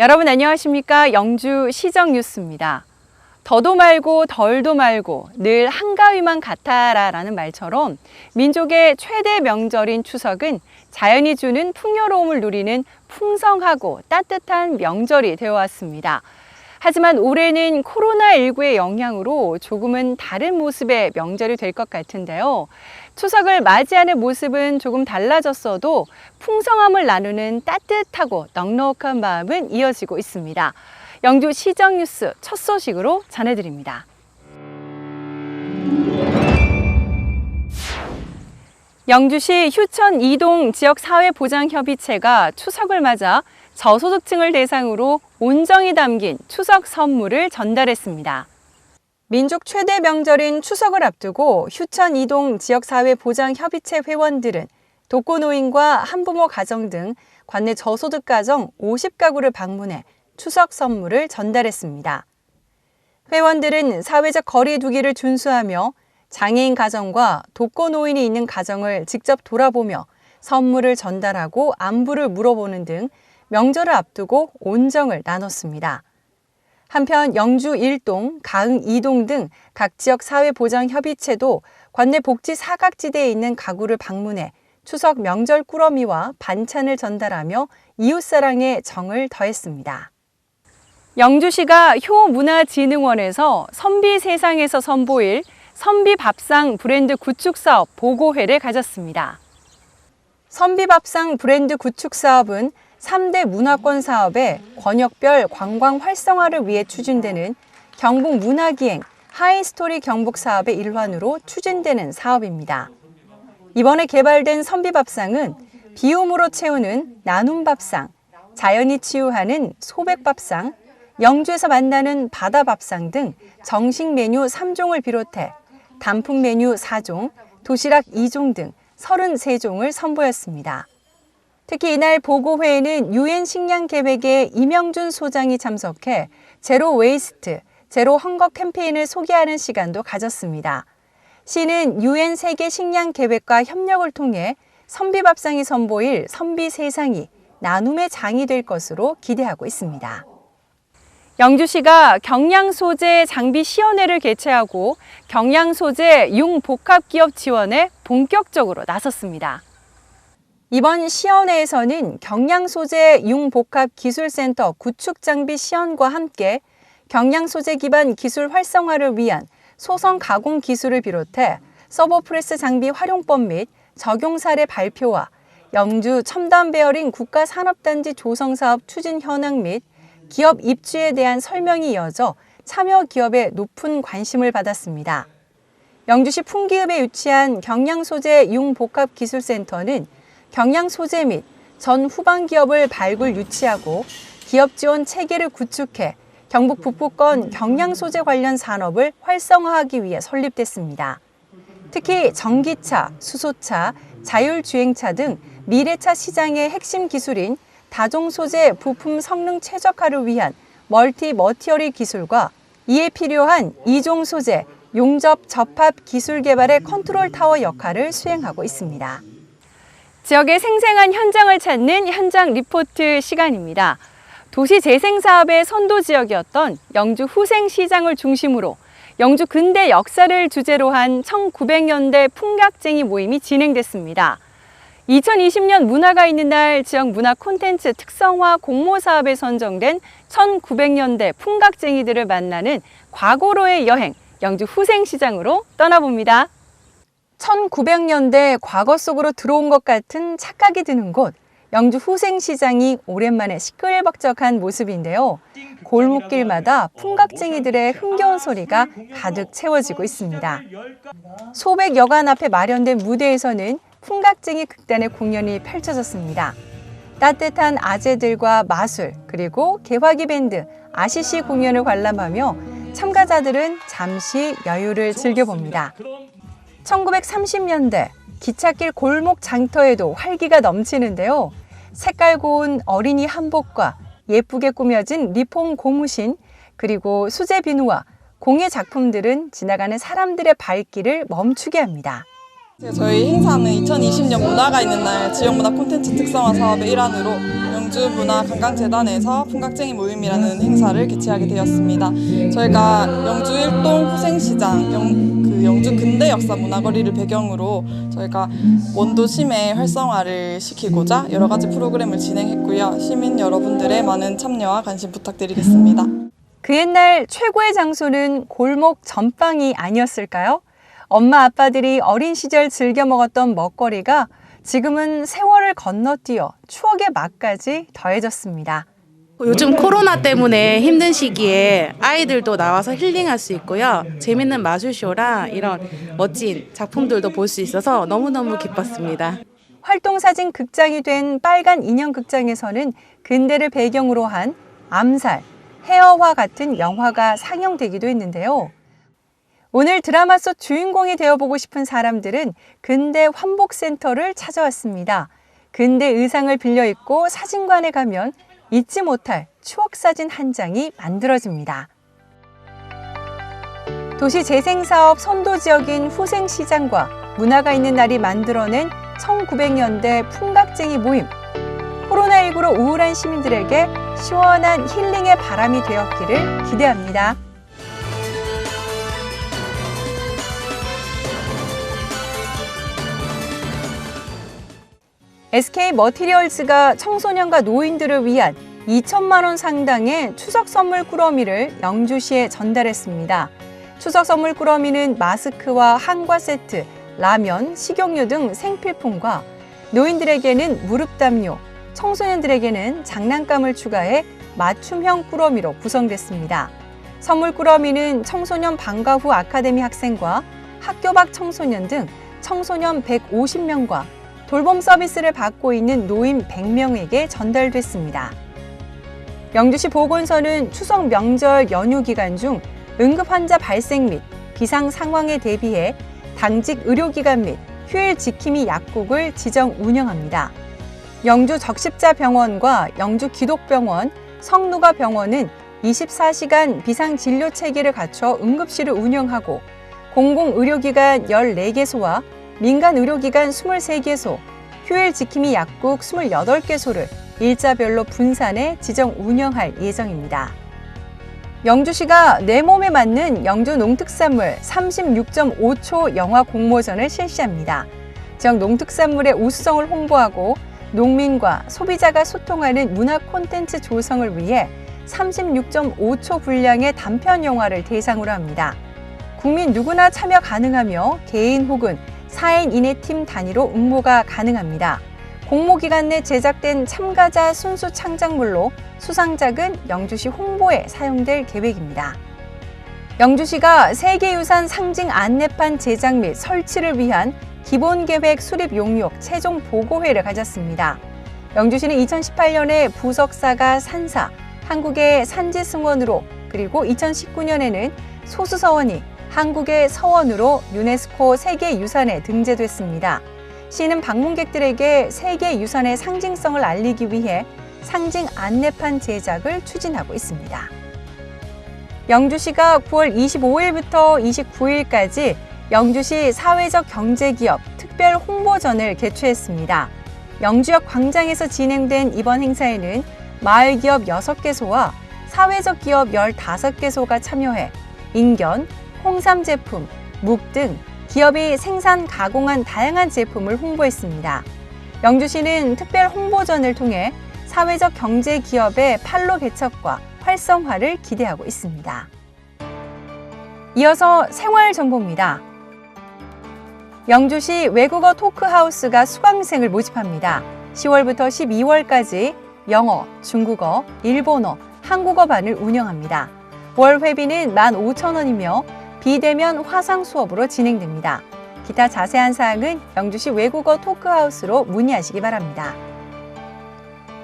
여러분 안녕하십니까? 영주 시정뉴스입니다. 더도 말고 덜도 말고 늘 한가위만 같아라 라는 말처럼 민족의 최대 명절인 추석은 자연이 주는 풍요로움을 누리는 풍성하고 따뜻한 명절이 되어왔습니다. 하지만 올해는 코로나19의 영향으로 조금은 다른 모습의 명절이 될 것 같은데요. 추석을 맞이하는 모습은 조금 달라졌어도 풍성함을 나누는 따뜻하고 넉넉한 마음은 이어지고 있습니다. 영주 시정뉴스 첫 소식으로 전해드립니다. 영주시 휴천 이동 지역사회보장협의체가 추석을 맞아 저소득층을 대상으로 온정이 담긴 추석 선물을 전달했습니다. 민족 최대 명절인 추석을 앞두고 휴천 이동 지역사회보장협의체 회원들은 독거노인과 한부모 가정 등 관내 저소득 가정 50가구를 방문해 추석 선물을 전달했습니다. 회원들은 사회적 거리 두기를 준수하며 장애인 가정과 독거노인이 있는 가정을 직접 돌아보며 선물을 전달하고 안부를 물어보는 등 명절을 앞두고 온정을 나눴습니다. 한편 영주 1동, 가흥 2동 등 각 지역 사회보장협의체도 관내 복지 사각지대에 있는 가구를 방문해 추석 명절 꾸러미와 반찬을 전달하며 이웃사랑의 정을 더했습니다. 영주시가 효문화진흥원에서 선비세상에서 선보일 선비밥상 브랜드 구축 사업 보고회를 가졌습니다. 선비밥상 브랜드 구축 사업은 3대 문화권 사업의 권역별 관광 활성화를 위해 추진되는 경북 문화기행 하이스토리 경북 사업의 일환으로 추진되는 사업입니다. 이번에 개발된 선비밥상은 비움으로 채우는 나눔밥상, 자연이 치유하는 소백밥상, 영주에서 만나는 바다밥상 등 정식 메뉴 3종을 비롯해 단품 메뉴 4종, 도시락 2종 등 33종을 선보였습니다. 특히 이날 보고회에는 UN 식량 계획의 이명준 소장이 참석해 제로 웨이스트, 제로 헝거 캠페인을 소개하는 시간도 가졌습니다. 시는 UN 세계 식량 계획과 협력을 통해 선비밥상이 선보일 선비세상이 나눔의 장이 될 것으로 기대하고 있습니다. 영주시가 경량소재 장비 시연회를 개최하고 경량소재 융복합기업 지원에 본격적으로 나섰습니다. 이번 시연회에서는 경량소재 융복합기술센터 구축장비 시연과 함께 경량소재 기반 기술 활성화를 위한 소성 가공 기술을 비롯해 서버프레스 장비 활용법 및 적용 사례 발표와 영주 첨단 베어링 국가산업단지 조성사업 추진 현황 및 기업 입주에 대한 설명이 이어져 참여 기업의 높은 관심을 받았습니다. 영주시 풍기읍에 위치한 경량소재 융복합기술센터는 경량소재 및 전 후방 기업을 발굴 유치하고 기업 지원 체계를 구축해 경북 북부권 경량소재 관련 산업을 활성화하기 위해 설립됐습니다. 특히 전기차, 수소차, 자율주행차 등 미래차 시장의 핵심 기술인 다종소재 부품 성능 최적화를 위한 멀티 머티어리 기술과 이에 필요한 이종 소재, 용접 접합 기술 개발의 컨트롤 타워 역할을 수행하고 있습니다. 지역의 생생한 현장을 찾는 현장 리포트 시간입니다. 도시재생사업의 선도 지역이었던 영주 후생시장을 중심으로 영주 근대 역사를 주제로 한 1900년대 풍각쟁이 모임이 진행됐습니다. 2020년 문화가 있는 날 지역 문화 콘텐츠 특성화 공모 사업에 선정된 1900년대 풍각쟁이들을 만나는 과거로의 여행, 영주 후생시장으로 떠나봅니다. 1900년대 과거 속으로 들어온 것 같은 착각이 드는 곳, 영주 후생시장이 오랜만에 시끌벅적한 모습인데요. 골목길마다 풍각쟁이들의 흥겨운 소리가 가득 채워지고 있습니다. 소백여관 앞에 마련된 무대에서는 풍각쟁이 극단의 공연이 펼쳐졌습니다. 따뜻한 아재들과 마술, 그리고 개화기 밴드, 아시시 공연을 관람하며 참가자들은 잠시 여유를 즐겨봅니다. 1930년대 기찻길 골목 장터에도 활기가 넘치는데요. 색깔 고운 어린이 한복과 예쁘게 꾸며진 리폼 고무신, 그리고 수제 비누와 공예 작품들은 지나가는 사람들의 발길을 멈추게 합니다. 저희 행사는 2020년 문화가 있는 날 지역문화 콘텐츠 특성화 사업의 일환으로 영주문화관광재단에서 풍각쟁이 모임이라는 행사를 개최하게 되었습니다. 저희가 영주 일동 후생시장, 영주 근대 역사 문화거리를 배경으로 저희가 원도심의 활성화를 시키고자 여러 가지 프로그램을 진행했고요. 시민 여러분들의 많은 참여와 관심 부탁드리겠습니다. 그 옛날 최고의 장소는 골목 전빵이 아니었을까요? 엄마 아빠들이 어린 시절 즐겨 먹었던 먹거리가 지금은 세월을 건너뛰어 추억의 맛까지 더해졌습니다. 요즘 코로나 때문에 힘든 시기에 아이들도 나와서 힐링할 수 있고요. 재밌는 마술쇼랑 이런 멋진 작품들도 볼 수 있어서 너무너무 기뻤습니다. 활동사진 극장이 된 빨간 인형 극장에서는 근대를 배경으로 한 암살, 헤어와 같은 영화가 상영되기도 했는데요. 오늘 드라마 속 주인공이 되어보고 싶은 사람들은 근대 환복센터를 찾아왔습니다. 근대 의상을 빌려 입고 사진관에 가면 잊지 못할 추억사진 한 장이 만들어집니다. 도시재생사업 선도지역인 후생시장과 문화가 있는 날이 만들어낸 1900년대 풍각쟁이 모임. 코로나19로 우울한 시민들에게 시원한 힐링의 바람이 되었기를 기대합니다. SK머티리얼즈가 청소년과 노인들을 위한 2천만 원 상당의 추석 선물 꾸러미를 영주시에 전달했습니다. 추석 선물 꾸러미는 마스크와 한과 세트, 라면, 식용유 등 생필품과 노인들에게는 무릎 담요, 청소년들에게는 장난감을 추가해 맞춤형 꾸러미로 구성됐습니다. 선물 꾸러미는 청소년 방과 후 아카데미 학생과 학교 밖 청소년 등 청소년 150명과 돌봄 서비스를 받고 있는 노인 100명에게 전달됐습니다. 영주시 보건소는 추석 명절 연휴 기간 중 응급 환자 발생 및 비상 상황에 대비해 당직 의료기관 및 휴일 지킴이 약국을 지정 운영합니다. 영주 적십자병원과 영주 기독병원, 성노가 병원은 24시간 비상진료 체계를 갖춰 응급실을 운영하고 공공의료기관 14개소와 민간의료기관 23개소, 휴일 지킴이 약국 28개소를 일자별로 분산해 지정 운영할 예정입니다. 영주시가 내 몸에 맞는 영주 농특산물 36.5초 영화 공모전을 실시합니다. 지역 농특산물의 우수성을 홍보하고 농민과 소비자가 소통하는 문화 콘텐츠 조성을 위해 36.5초 분량의 단편 영화를 대상으로 합니다. 국민 누구나 참여 가능하며 개인 혹은 4인 이내 팀 단위로 응모가 가능합니다. 공모기간 내 제작된 참가자 순수 창작물로 수상작은 영주시 홍보에 사용될 계획입니다. 영주시가 세계유산 상징 안내판 제작 및 설치를 위한 기본계획 수립 용역 최종 보고회를 가졌습니다. 영주시는 2018년에 부석사가 산사, 한국의 산지승원으로 그리고 2019년에는 소수서원이 한국의 서원으로 유네스코 세계유산에 등재됐습니다. 시는 방문객들에게 세계유산의 상징성을 알리기 위해 상징 안내판 제작을 추진하고 있습니다. 영주시가 9월 25일부터 29일까지 영주시 사회적 경제기업 특별 홍보전을 개최했습니다. 영주역 광장에서 진행된 이번 행사에는 마을기업 6개소와 사회적 기업 15개소가 참여해 인견, 홍삼 제품, 묵 등 기업이 생산, 가공한 다양한 제품을 홍보했습니다. 영주시는 특별 홍보전을 통해 사회적 경제 기업의 판로 개척과 활성화를 기대하고 있습니다. 이어서 생활 정보입니다. 영주시 외국어 토크하우스가 수강생을 모집합니다. 10월부터 12월까지 영어, 중국어, 일본어, 한국어반을 운영합니다. 월 회비는 15,000원이며 비대면 화상 수업으로 진행됩니다. 기타 자세한 사항은 영주시 외국어 토크하우스로 문의하시기 바랍니다.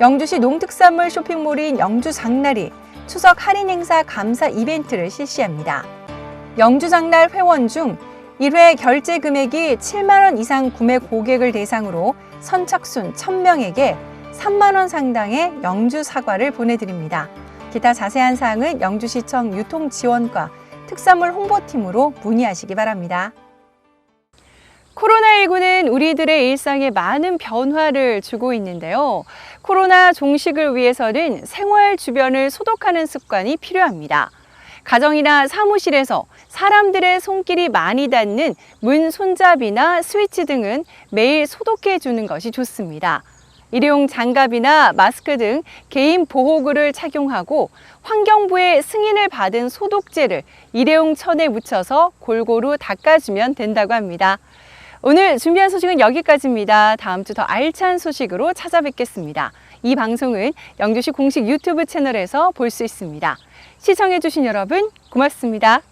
영주시 농특산물 쇼핑몰인 영주장날이 추석 할인 행사 감사 이벤트를 실시합니다. 영주장날 회원 중 1회 결제 금액이 7만 원 이상 구매 고객을 대상으로 선착순 1,000명에게 3만 원 상당의 영주 사과를 보내드립니다. 기타 자세한 사항은 영주시청 유통지원과 특산물 홍보팀으로 문의하시기 바랍니다. 코로나19는 우리들의 일상에 많은 변화를 주고 있는데요. 코로나 종식을 위해서는 생활 주변을 소독하는 습관이 필요합니다. 가정이나 사무실에서 사람들의 손길이 많이 닿는 문 손잡이나 스위치 등은 매일 소독해 주는 것이 좋습니다. 일회용 장갑이나 마스크 등 개인 보호구를 착용하고 환경부의 승인을 받은 소독제를 일회용 천에 묻혀서 골고루 닦아주면 된다고 합니다. 오늘 준비한 소식은 여기까지입니다. 다음 주 더 알찬 소식으로 찾아뵙겠습니다. 이 방송은 영주시 공식 유튜브 채널에서 볼 수 있습니다. 시청해주신 여러분 고맙습니다.